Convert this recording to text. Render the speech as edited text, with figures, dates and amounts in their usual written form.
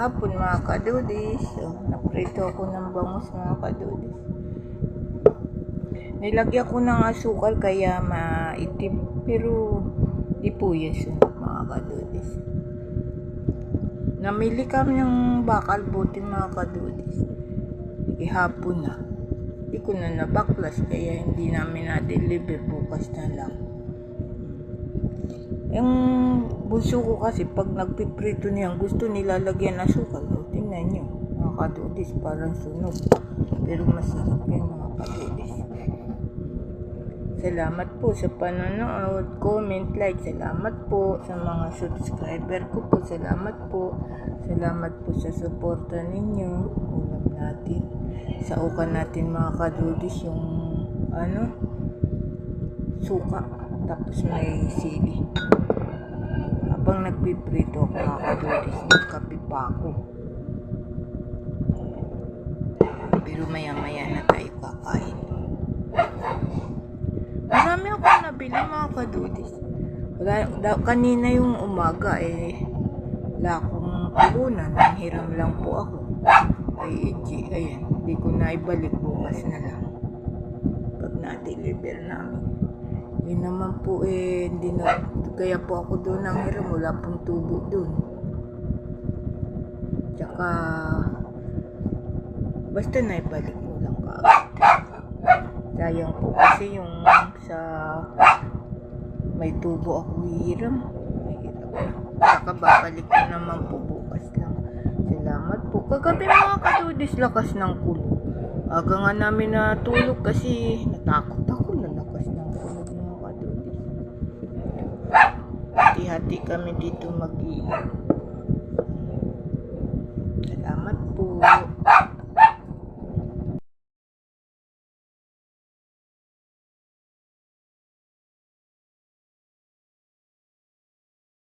hapon mga kadudis. So, naprito ako ng bangus mga kadudis. Nilagyan ko ng asukal kaya maitim. Pero di po yes mga kadudis. Namili kami ng bakal butin mga kadudis. Ihapon na. Hindi ko na nabaklas kaya hindi namin na-deliver, bukas na lang. Yung bunso ko kasi pag nagpiprito niyan gusto nilalagyan ng asukal. O, tingnan nyo mga kadudis, parang sunog. Pero masarap yan mga kadudis. Salamat po sa panonood, comment, like. Salamat po sa mga subscriber ko po. Salamat po. Salamat po sa suporta ninyo. Ulam natin. Saukan natin mga kadudis yung suka. Tapos may sili. Habang nagpiprito ako mga kadudis, nagkape pa ako. Pero maya-maya na tayo kakain. Marami ako nabili mga kadudis. Kanina yung umaga wala akong puhunan. Nanghiram lang po ako. Ayan. Hindi ko na ibalik, bukas na lang. Pag na-deliver namin. Yun naman po hindi na, kaya po ako doon nanghiram. Wala pong tubo doon. Tsaka, basta na ibalik mo lang kaagad. Sayang po kasi yung sa may tubo ako hihiram. Mahirap na. Saka babalik ko naman po bukas lang. Salamat po. Kagabi mga kadudis, lakas ng kulog. Aga nga namin natulog kasi natakot ako na lakas ng kulog mga kadudis. Hati-hati kami dito mag-iingat. Salamat po.